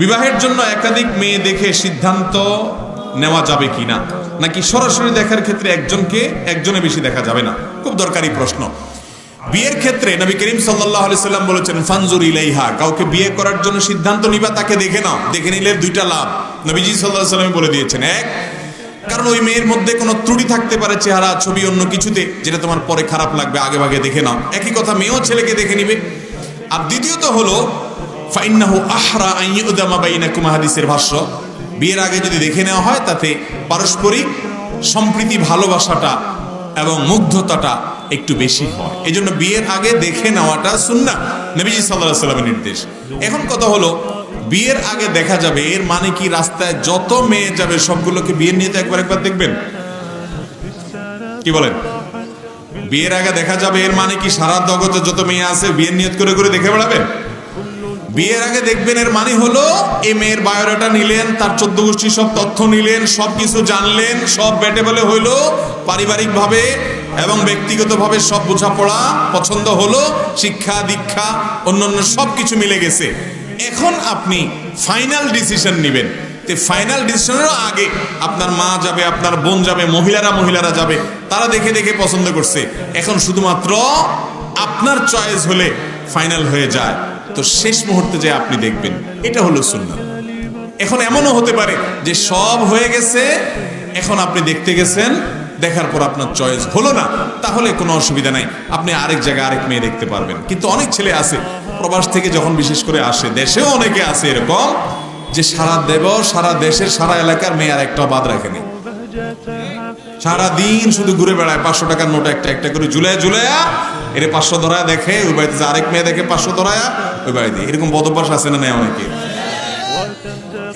বিবাহের জন্য একাধিক মেয়ে দেখে সিদ্ধান্ত নেওয়া যাবে কিনা, নাকি সরাসরি দেখার ক্ষেত্রে একজনে বেশি দেখা যাবে না? খুব দরকারি প্রশ্ন। বিয়ের ক্ষেত্রে নবী করিম সাল্লাল্লাহু আলাইহি সাল্লাম বলেছেন, ফানজুর ইলাইহা, কাউকে বিয়ে করার জন্য সিদ্ধান্ত নিবা তাকে দেখে নাও। দেখে নিলে দুইটা লাভ নবীজি সাল্লাল্লাহু আলাইহি সাল্লাম বলে দিয়েছেন। এক, কারণ ওই মেয়ের মধ্যে কোনো ত্রুটি থাকতে পারে, চেহারা, ছবি, অন্য কিছুতে, যেটা তোমার পরে খারাপ লাগবে, আগে ভাগে দেখে নাও। একই কথা মেয়েও ছেলেকে দেখে নিবে। আর দ্বিতীয়ত হলো ফাইন্নাহু আহরা আন ইউদামা বাইনাকুম, হাদিসের ভাষ্য, বিয়ের আগে যদি দেখে নেওয়া হয় তাতে পারস্পরিক সম্প্রীতি, ভালোবাসাটা এবং মুগ্ধতাটা একটু বেশি হয়। এই জন্য বিয়ের আগে দেখে নেওয়াটা সুন্নাহ, নবীজি সাল্লাল্লাহু আলাইহি সাল্লামের নির্দেশ। এখন কথা হলো, বিয়ের আগে দেখা যাবে, এর মানে কি রাস্তায় যত মেয়ে যাবে সবগুলোকে বিয়ের নিয়তে একবার দেখবেন? কি বলেন? বিয়ের আগে দেখা যাবে এর মানে কি সারা জগতে যত মেয়ে আছে বিয়ের নিয়ত করে করে দেখে বেড়াবেন? বিয়ের আগে দেখবেন এর মানে হলো এই মেয়ের বায়োডাটা নিলেন, তার 14 গোষ্ঠী সব তথ্য নিলেন, সব কিছু জানলেন, সব বেটে বলে হইলো, পারিবারিকভাবে এবং ব্যক্তিগতভাবে সব বোঝাপড়া পছন্দ হলো, শিক্ষা দীক্ষা অন্যান্য সব কিছু মিলে গেছে। এখন আপনি ফাইনাল ডিসিশন নেবেন। ফাইনাল ডিসিশনের আগে আপনার মা যাবে, আপনার বোন যাবে, মহিলারা যাবে, তারা দেখে দেখে পছন্দ করছে। এখন শুধুমাত্র আপনার চয়েস হলে ফাইনাল হয়ে যায়, তো শেষ মুহূর্তে যে আপনি দেখবেন, এটা হলো সুন্নাহ। এখন এমনও হতে পারে যে সব হয়ে গেছে, এখন আপনি দেখতে গেছেন, দেখার পর আপনার চয়েস হলো না, তাহলে কোনো অসুবিধা নাই, আপনি আরেক জায়গায় আরেক মেয়ে দেখতে পারবেন। কিন্তু অনেক ছেলে আছে প্রবাস থেকে যখন বিশেষ করে আসে, দেশেও অনেকে আছে এরকম, যে সারা দেশের সারা এলাকার মেয়ে আর একটা বাদ রাখেনি, সারাদিন শুধু ঘুরে বেড়ায়, 500 টাকার নোট একটা একটা করে ঝুলাইয়া এর 500 ধরায় দেখে, ওই বাড়িতে আরেক মেয়ে দেখে 500 ধরায়া ওই বাড়িতে। এরকম বদভ্যাস আছে না? নেই অনেকে।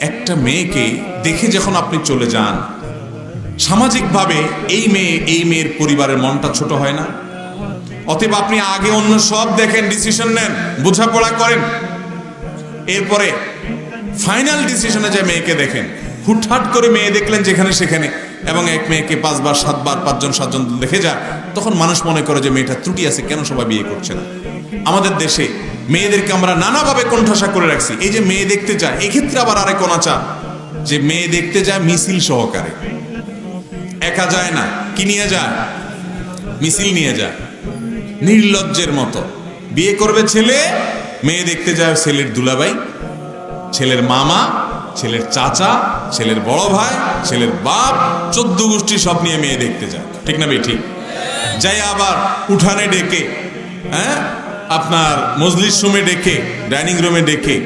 একটা মেয়েকে দেখে যখন আপনি চলে যান, সামাজিকভাবে এই মেয়ের পরিবারের মনটা ছোট হয় না? অতএব আপনি আগে অন্য সব দেখেন, ডিসিশন নেন, বোঝাপড়া করেন, এরপরে ফাইনাল ডিসিশনে যে মেয়েকে দেখেন। হুটহাট করে মেয়ে দেখলেন যেখানে সেখানে, এবং এক মেয়েকে 5 বার 7 বার 5 জন 7 জন দেখে যায়, তখন মানুষ মনে করে যে মেয়েটা ত্রুটি আছে, কেন সবাই বিয়ে করছে না? আমাদের দেশে মেয়েদেরকে আমরা নানাভাবে কোণঠাসা করে রাখছি। এই যে মেয়ে দেখতে যায়, এক্ষেত্রে আবার আরেক অনাচার, যে মেয়ে দেখতে যায় মিছিল সহকারে, একা যায় না, কি নিয়ে যায়? মিছিল নিয়ে যায়, নির্লজ্জের মতো। বিয়ে করবে ছেলে, মেয়ে দেখতে যায় ছেলের দুলাভাই, ছেলের মামা, ছেলের চাচা, ছেলের বড় ভাই, ছেলের বাপ, 14 গোষ্ঠী সব নিয়ে মেয়ে দেখতে যায়। ঠিক না ভাই? ঠিক। যাই আবার উঠানে ডেকে, আপনার মজলিস রুমে ডেকে, ডাইনিং রুমে ডেকে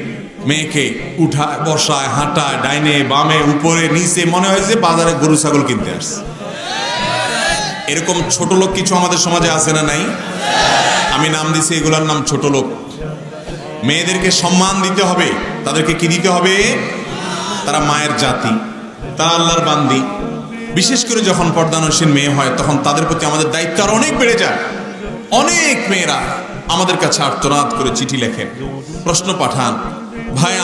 মেয়েকে উঠায়, বসায়, হাঁটায়, ডাইনে বামে, উপরে নিচে, মনে হয় যে বাজারে গরু ছাগল কিনতে আসছে। এরকম ছোট লোক কিছু আমাদের সমাজে আছে না? নাই? আমি নাম দিছি, এগুলার নাম ছোট লোক। মেয়েদেরকে সম্মান দিতে হবে, তাদেরকে কি দিতে হবে? তারা মায়ের জাতি, তারা আল্লাহর বান্দি। বিশেষ করে যখন পর্দানসীন মেয়ে হয়, তখন তাদের প্রতি আমাদের দায়িত্ব আরো অনেক বেড়ে যায়। অনেক মেয়েরা আমাদের কাছে আর্তনাদ করে চিঠি লেখেন, প্রশ্ন পাঠান, ভাই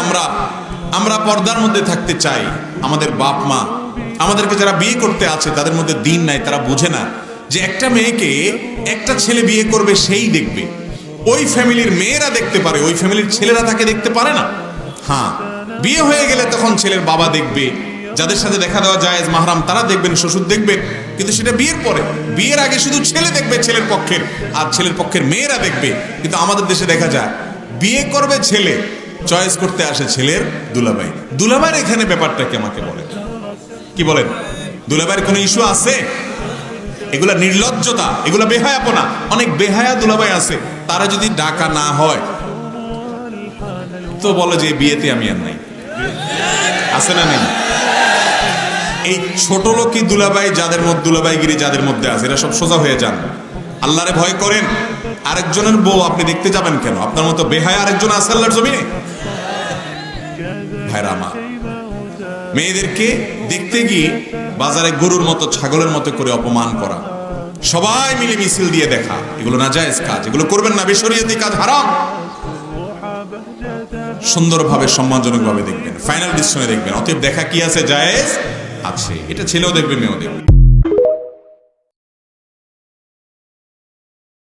আমরা পর্দার মধ্যে থাকতে চাই, আমাদের বাপ মা আমাদেরকে যারা বিয়ে করতে আছে তাদের মধ্যে দিন নাই, তারা বুঝে না যে একটা মেয়েকে একটা ছেলে বিয়ে করবে, সেই দেখবে, ওই ফ্যামিলির মেয়েরা দেখতে পারে, ওই ফ্যামিলির ছেলেরা তাকে দেখতে পারে না। হ্যাঁ, বিয়ে হয়ে গেলে তখন ছেলের বাবা দেখবে, যাদের সাথে দেখা দেওয়া জায়েজ মাহরাম তারা দেখবেন, শ্বশুর দেখবেন, কিন্তু সেটা বিয়ের পরে। বিয়ের আগে শুধু ছেলে দেখবে ছেলের পক্ষের, আর ছেলের পক্ষের মেয়েরা দেখবে। কিন্তু আমাদের দেশে দেখা যায় বিয়ে করবে ছেলে, চয়েস করতে আসে ছেলের দুলাভাই। দুলাভাইয়ের এখানে ব্যাপারটা কি আমাকে বলেন, কি বলেন? দুলাভাইয়ের কোনো ইস্যু আছে? এগুলা নির্লজ্জতা, এগুলা বেহায়াপনা। অনেক বেহায়া দুলাভাই আছে, তারা যদি ডাকা না হয় তো বলে যে বিয়েতে আমি আর নাই। আছে না? নেই? এই ছোট লোকই দুলাভাই, যাদের মধ্যে দুলাভাইগিরি যাদের মধ্যে আছে, এরা সব সোজা হয়ে যান। আল্লাহরে ভয় করেন। আরেকজনের বউ আপনি দেখতে যাবেন কেন? আপনার মতো বেহায়া আরেকজন আছে আল্লাহর জমিনে? ভাইরা আমার, মেয়েদেরকে দেখতে গিয়ে বাজারে গরুর মতো, ছাগলের মতো করে অপমান করা, সবাই মিলে মিছিল দিয়ে দেখা, এগুলো নাজায়েজ কাজ, এগুলো করবেন না, বেশরিয়তি কাজ, হারাম। সুন্দরভাবে, সম্মানজনকভাবে দেখবেন, ফাইনাল ডিসিশনে দেখবেন। অতএব দেখা কি আছে? জায়েজ আছে, এটা ছেলেও দেখবে, মেয়েও দেখবে।